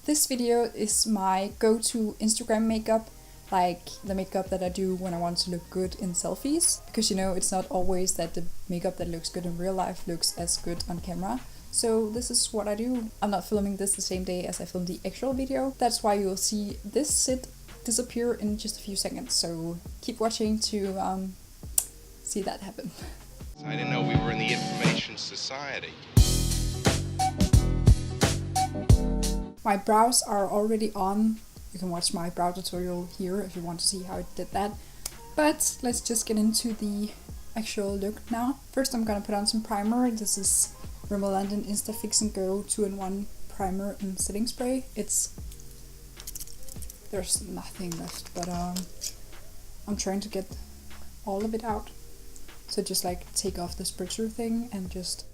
This video is my go-to Instagram makeup, like the makeup that I do when I want to look good in selfies. Because you know, it's not always that the makeup that looks good in real life looks as good on camera. So this is what I do. I'm not filming this the same day as I filmed the actual video. That's why you'll see this disappear in just a few seconds. So keep watching to see that happen. I didn't know we were in the information society. My brows are already on. You can watch my brow tutorial here if you want to see how I did that. But let's just get into the actual look now. First I'm gonna put on some primer. This is Rimmel London Insta Fix and Go 2-in-1 primer and setting spray. There's nothing left, but I'm trying to get all of it out. So just like take off the spritzer thing and just...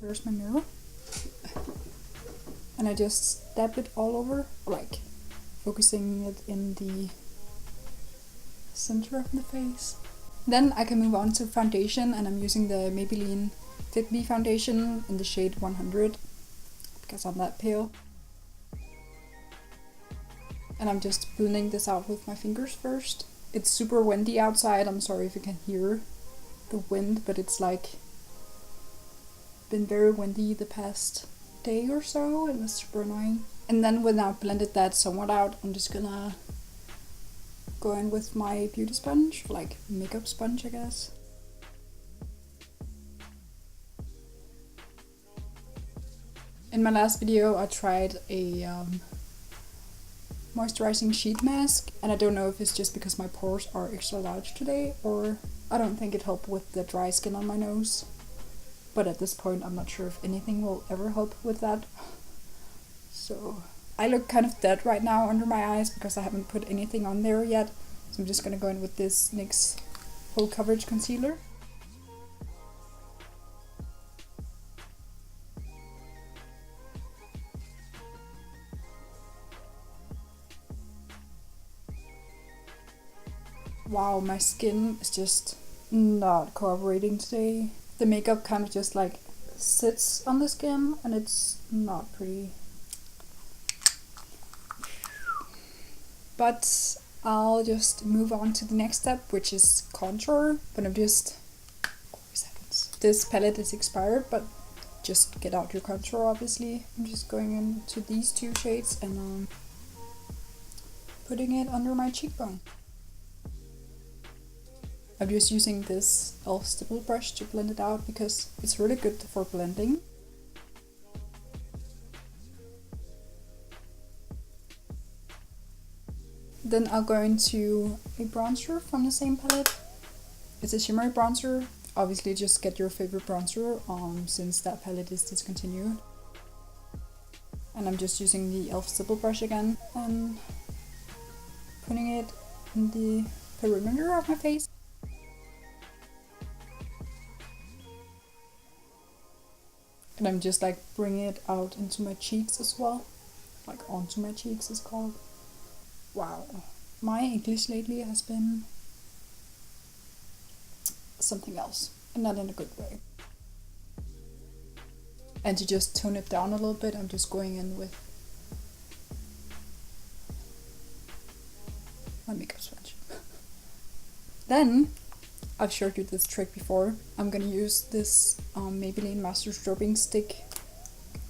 Where's my mirror? And I just dab it all over, like focusing it in the center of the face. Then I can move on to foundation, and I'm using the Maybelline Fit Me Foundation in the shade 100 because I'm that pale. And I'm just blending this out with my fingers first. It's super windy outside. I'm sorry if you can hear the wind, but it's like been very windy the past day or so, and it's super annoying. And then when I blended that somewhat out, I'm just gonna go in with my beauty sponge, like makeup sponge I guess. In my last video I tried a moisturizing sheet mask, and I don't know if it's just because my pores are extra large today, or I don't think it helped with the dry skin on my nose. But at this point I'm not sure if anything will ever help with that. So I look kind of dead right now under my eyes because I haven't put anything on there yet. So I'm just gonna go in with this NYX full coverage concealer. Wow, my skin is just not cooperating today. The makeup kind of just like sits on the skin and it's not pretty. But I'll just move on to the next step, which is contour. But I'm just... 4 seconds. This palette is expired, but just get out your contour obviously. I'm just going into these 2 shades and putting it under my cheekbone. I'm just using this e.l.f. stipple brush to blend it out because it's really good for blending. Then I'll go into a bronzer from the same palette. It's a shimmery bronzer. Obviously just get your favorite bronzer since that palette is discontinued. And I'm just using the e.l.f. stipple brush again and putting it in the perimeter of my face. And I'm just like bringing it out into my cheeks as well. Like onto my cheeks is called. Wow. My English lately has been something else. And not in a good way. And to just tone it down a little bit, I'm just going in with my makeup sponge. Then I've showed you this trick before. I'm gonna use this Maybelline Master Strobing stick,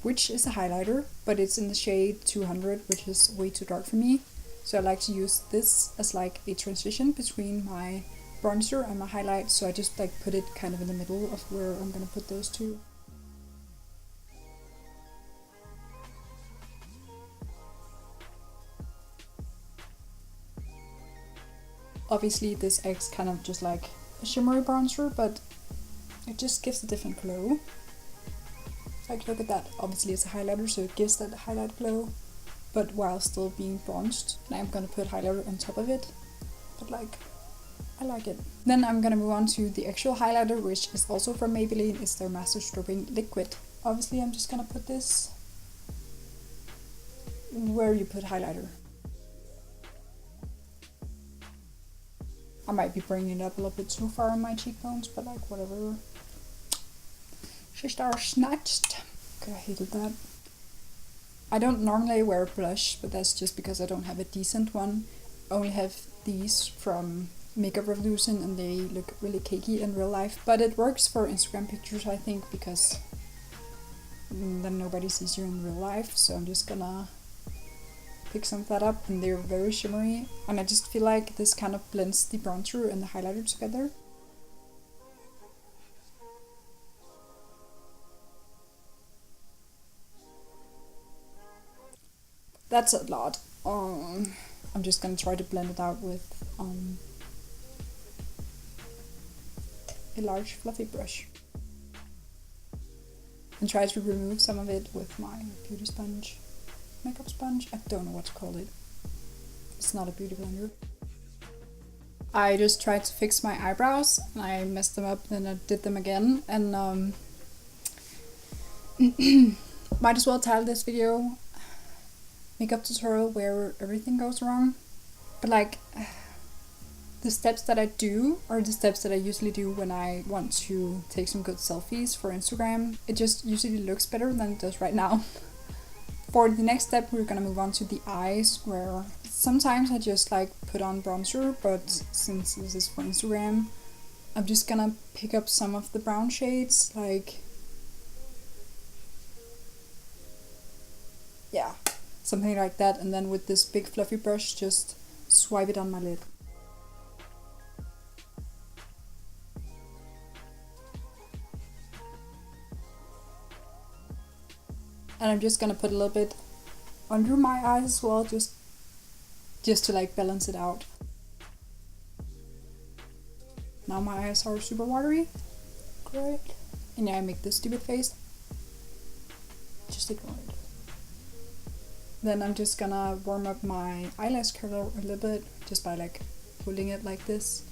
which is a highlighter, but it's in the shade 200, which is way too dark for me. So I like to use this as like a transition between my bronzer and my highlight. So I just like put it kind of in the middle of where I'm gonna put those two. Obviously this acts kind of just like a shimmery bronzer, but it just gives a different glow. Like look at that, obviously it's a highlighter, so it gives that highlight glow, but while still being bronzed. And I'm gonna put highlighter on top of it, but like, I like it. Then I'm gonna move on to the actual highlighter, which is also from Maybelline. It's their Master Strobing Liquid. Obviously I'm just gonna put this where you put highlighter. I might be bringing it up a little bit too far on my cheekbones, but like whatever. Just are snatched. Okay, I hated that. I don't normally wear blush, but that's just because I don't have a decent one. I only have these from Makeup Revolution and they look really cakey in real life. But it works for Instagram pictures, I think, because then nobody sees you in real life. So I'm just gonna pick some of that up, and they're very shimmery. And I just feel like this kind of blends the bronzer and the highlighter together. That's a lot. I'm just gonna try to blend it out with a large fluffy brush. And try to remove some of it with my beauty sponge. Makeup sponge? I don't know what to call it. It's not a beauty blender. I just tried to fix my eyebrows and I messed them up, then I did them again, and might as well title this video makeup tutorial where everything goes wrong. But like, the steps that I do are the steps that I usually do when I want to take some good selfies for Instagram. It just usually looks better than it does right now. For the next step, we're gonna move on to the eyes, where sometimes I just like put on bronzer, but since this is for Instagram, I'm just gonna pick up some of the brown shades, like, yeah, something like that, and then with this big fluffy brush, just swipe it on my lid. And I'm just gonna put a little bit under my eyes as well, just to like balance it out. Now my eyes are super watery. Great. And yeah, I make this stupid face. Just ignore it. Then I'm just gonna warm up my eyelash curler a little bit, just by like pulling it like this.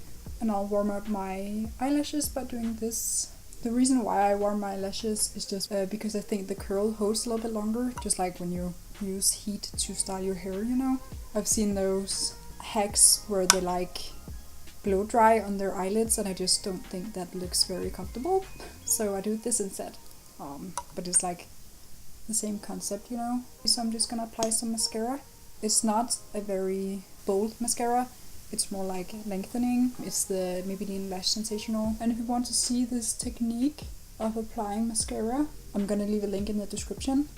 And I'll warm up my eyelashes by doing this. The reason why I warm my lashes is just because I think the curl holds a little bit longer, just like when you use heat to style your hair, you know? I've seen those hacks where they like blow dry on their eyelids, and I just don't think that looks very comfortable. So I do this instead. But it's like the same concept, you know? So I'm just gonna apply some mascara. It's not a very bold mascara. It's more like lengthening. It's the Maybelline Lash Sensational. And if you want to see this technique of applying mascara, I'm gonna leave a link in the description.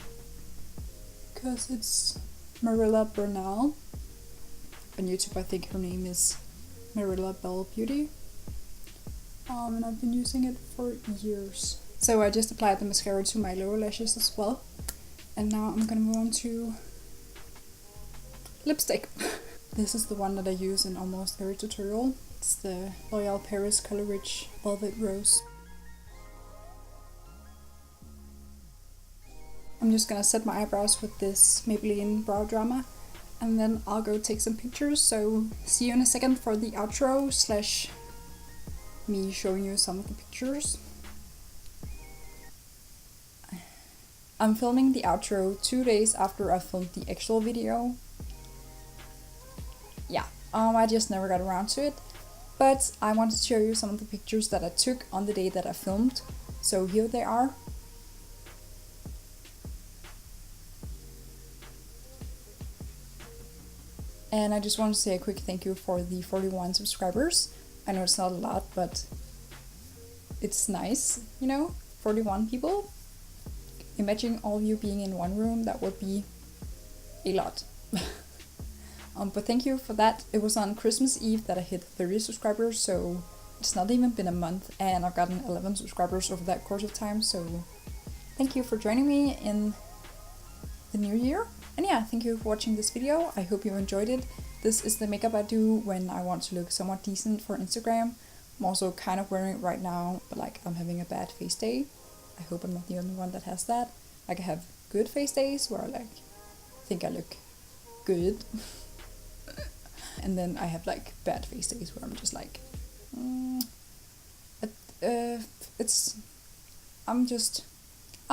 Because it's Marilla Bernal. On YouTube, I think her name is Marilla Bell Beauty. And I've been using it for years. So I just applied the mascara to my lower lashes as well. And now I'm gonna move on to lipstick. This is the one that I use in almost every tutorial. It's the L'Oreal Paris Color Riche Velvet Rose. I'm just gonna set my eyebrows with this Maybelline Brow Drama, and then I'll go take some pictures. So see you in a second for the outro slash me showing you some of the pictures. I'm filming the outro 2 days after I filmed the actual video. Yeah, I just never got around to it, but I wanted to show you some of the pictures that I took on the day that I filmed, so here they are. And I just want to say a quick thank you for the 41 subscribers. I know it's not a lot, but it's nice, you know, 41 people. Imagine all of you being in one room, that would be a lot. But thank you for that. It was on Christmas Eve that I hit 30 subscribers, so it's not even been a month, and I've gotten 11 subscribers over that course of time, so thank you for joining me in the new year. And yeah, thank you for watching this video. I hope you enjoyed it. This is the makeup I do when I want to look somewhat decent for Instagram. I'm also kind of wearing it right now, but like I'm having a bad face day. I hope I'm not the only one that has that. Like I have good face days where I like think I look good. And then I have like bad face days where I'm just like, I'm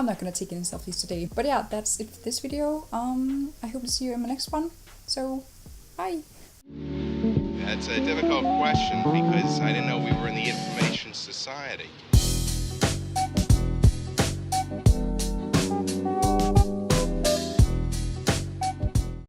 not gonna take any selfies today. But yeah, that's it for this video. I hope to see you in my next one. So, bye. That's a difficult question because I didn't know we were in the information society.